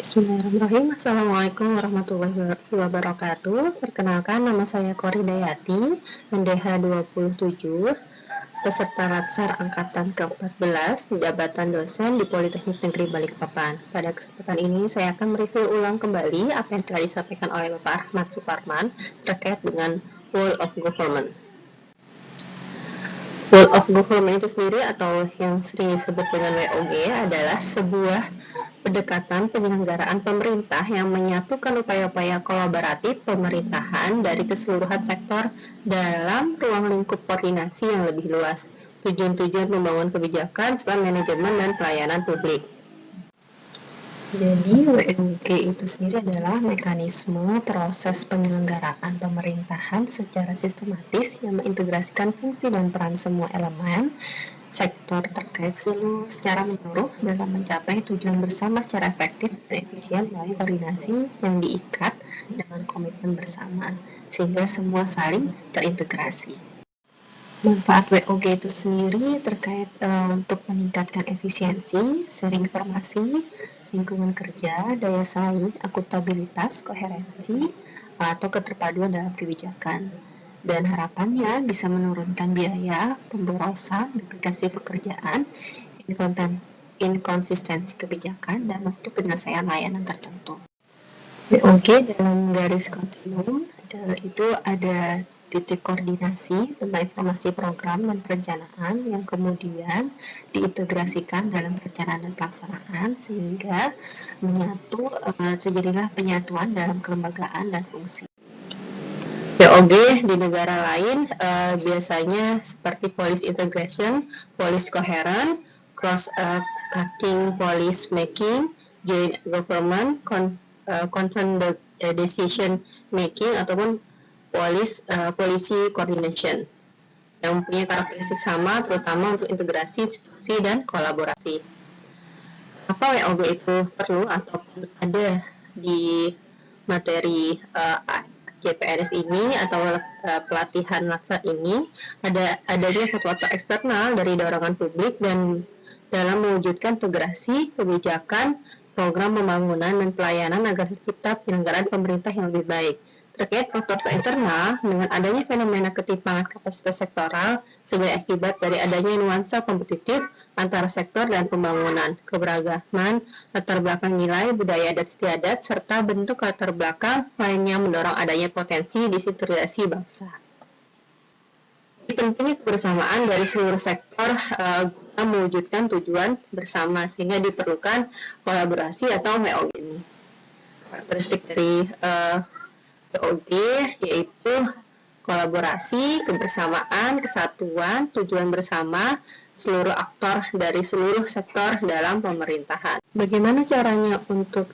Bismillahirrahmanirrahim. Assalamualaikum warahmatullahi wabarakatuh. Perkenalkan, nama saya Kori Dayati, NDH 27, peserta Latsar Angkatan ke-14, jabatan dosen di Politeknik Negeri Balikpapan. Pada kesempatan ini, saya akan mereview ulang kembali apa yang telah disampaikan oleh Bapak Ahmad Suparman terkait dengan Whole of Government. Whole of Government itu sendiri atau yang sering disebut dengan WOG adalah sebuah pendekatan penyelenggaraan pemerintah yang menyatukan upaya-upaya kolaboratif pemerintahan dari keseluruhan sektor dalam ruang lingkup koordinasi yang lebih luas. Tujuan-tujuan membangun kebijakan serta manajemen dan pelayanan publik. Jadi, WOG itu sendiri adalah mekanisme proses penyelenggaraan pemerintahan secara sistematis yang mengintegrasikan fungsi dan peran semua elemen sektor terkait secara menyeluruh dalam mencapai tujuan bersama secara efektif dan efisien melalui koordinasi yang diikat dengan komitmen bersama sehingga semua saling terintegrasi. Manfaat WOG itu sendiri terkait untuk meningkatkan efisiensi, sharing informasi, lingkungan kerja, daya saing, akuntabilitas, koherensi, atau keterpaduan dalam kebijakan. Dan harapannya bisa menurunkan biaya, pemborosan, duplikasi pekerjaan, inkonsistensi kebijakan, dan waktu penyelesaian layanan tertentu. WOG dalam garis kontinum itu ada titik koordinasi tentang informasi program dan perencanaan yang kemudian diintegrasikan dalam perencanaan dan pelaksanaan sehingga terjadilah penyatuan dalam kelembagaan dan fungsi. WOG di negara lain biasanya seperti policy integration, policy coherent, cross-cutting policy making, joint government, concern decision making, ataupun policy coordination yang mempunyai karakteristik sama terutama untuk integrasi institusi dan kolaborasi. Apa WOG itu perlu ataupun ada di materi CPNS ini atau pelatihan Latsar ini adanya faktor eksternal dari dorongan publik dan dalam mewujudkan integrasi kebijakan, program pembangunan dan pelayanan agar tercipta penyelenggaraan pemerintah yang lebih baik. Terkait faktor internal, dengan adanya fenomena ketimpangan kapasitas sektoral sebagai akibat dari adanya nuansa kompetitif antara sektor dan pembangunan, keberagaman, latar belakang nilai, budaya adat istiadat, serta bentuk latar belakang lainnya mendorong adanya potensi desentralisasi bangsa. Pentingnya kebersamaan dari seluruh sektor guna mewujudkan tujuan bersama sehingga diperlukan kolaborasi atau WOG ini. Karakteristik dari WOG yaitu kolaborasi, kebersamaan, kesatuan, tujuan bersama seluruh aktor dari seluruh sektor dalam pemerintahan. Bagaimana caranya untuk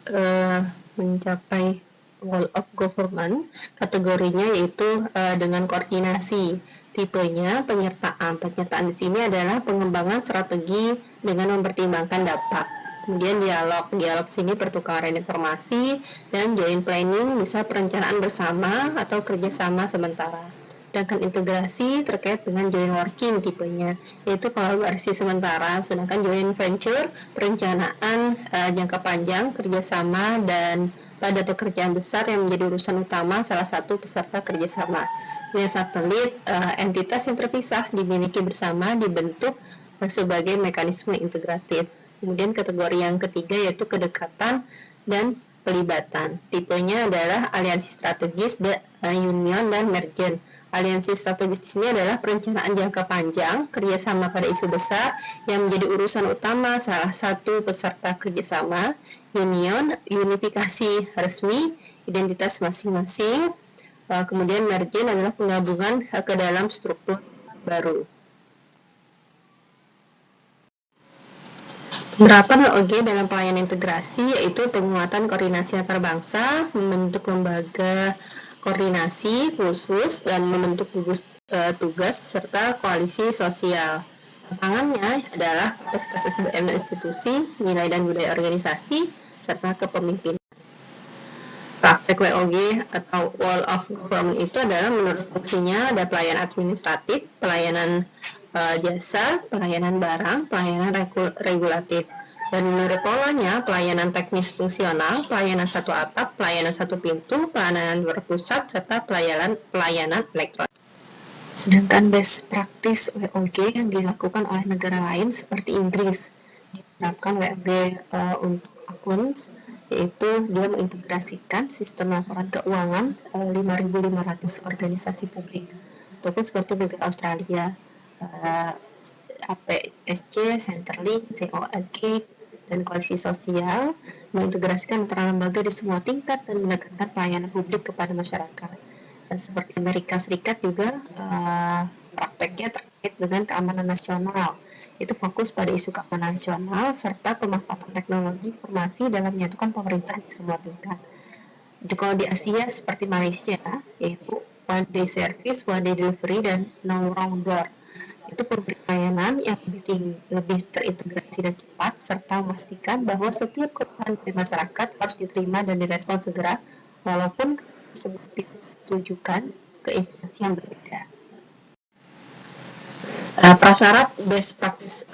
mencapai Whole of Government? Kategorinya yaitu dengan koordinasi. Tipenya penyertaan. Penyertaan di sini adalah pengembangan strategi dengan mempertimbangkan dampak. Kemudian dialog sini pertukaran informasi, dan joint planning bisa perencanaan bersama atau kerjasama sementara. Sedangkan integrasi terkait dengan joint working tipenya, yaitu kolaborasi sementara, sedangkan joint venture perencanaan jangka panjang, kerjasama dan pada pekerjaan besar yang menjadi urusan utama salah satu peserta kerjasama. Satelit, entitas yang terpisah dimiliki bersama dibentuk sebagai mekanisme integratif. Kemudian kategori yang ketiga yaitu kedekatan dan pelibatan. Tipenya adalah aliansi strategis, union, dan merger. Aliansi strategis di sini adalah perencanaan jangka panjang, kerjasama pada isu besar yang menjadi urusan utama salah satu peserta kerjasama. Union, unifikasi resmi, identitas masing-masing. Kemudian merger adalah penggabungan ke dalam struktur baru. Penerapan WOG dalam pelayanan integrasi yaitu penguatan koordinasi antar bangsa, membentuk lembaga koordinasi khusus, dan membentuk gugus tugas serta koalisi sosial. Tantangannya adalah kapasitas SDM dan institusi, nilai dan budaya organisasi, serta kepemimpinan. Praktek WOG atau Whole of Government itu adalah menurut fungsinya ada pelayanan administratif, pelayanan jasa, pelayanan barang, pelayanan regulatif. Dan menurut polanya, pelayanan teknis fungsional, pelayanan satu atap, pelayanan satu pintu, pelayanan berpusat, serta pelayanan elektronik. Sedangkan best practice WOG yang dilakukan oleh negara lain seperti Inggris, diterapkan WOG untuk akun, yaitu dia mengintegrasikan sistem laporan keuangan 5.500 organisasi publik, ataupun seperti negara Australia, APSC, Centrelink, COLG, dan Koalisi Sosial mengintegrasikan antara lembaga di semua tingkat dan menekankan pelayanan publik kepada masyarakat. Seperti Amerika Serikat juga prakteknya terkait dengan keamanan nasional. Itu fokus pada isu keamanan nasional serta pemanfaatan teknologi informasi dalam menyatukan pemerintah di semua tingkat. Kalau di Asia seperti Malaysia, yaitu One Day Service, One Day Delivery, dan No Wrong Door. Itu pemberi pelayanan yang lebih terintegrasi dan cepat, serta memastikan bahwa setiap keluhan dari masyarakat harus diterima dan direspon segera, walaupun tersebut ditujukan ke instansi yang berbeda. Prasyarat best practice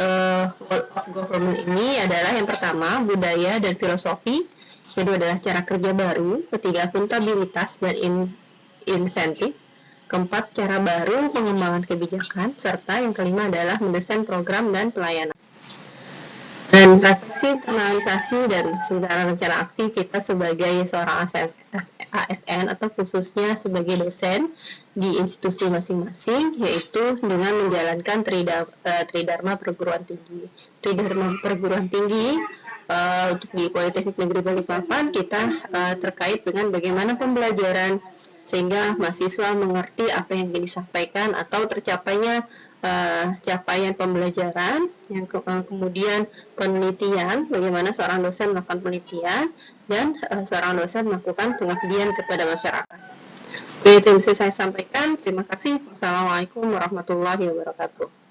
world of government ini adalah yang pertama, budaya dan filosofi, kedua adalah cara kerja baru, ketiga akuntabilitas dan insentif, keempat, cara baru pengembangan kebijakan, serta yang kelima adalah mendesain program dan pelayanan. Dan refleksi, internalisasi, dan rencana aksi kita sebagai seorang ASN atau khususnya sebagai dosen di institusi masing-masing, yaitu dengan menjalankan Tridharma perguruan tinggi. Tridharma perguruan tinggi untuk di Politeknik Negeri Balikpapan kita terkait dengan bagaimana pembelajaran sehingga mahasiswa mengerti apa yang ingin disampaikan atau tercapainya capaian pembelajaran, yang kemudian penelitian, bagaimana seorang dosen melakukan penelitian, dan seorang dosen melakukan pengabdian kepada masyarakat. Itu yang bisa saya sampaikan. Terima kasih. Wassalamualaikum warahmatullahi wabarakatuh.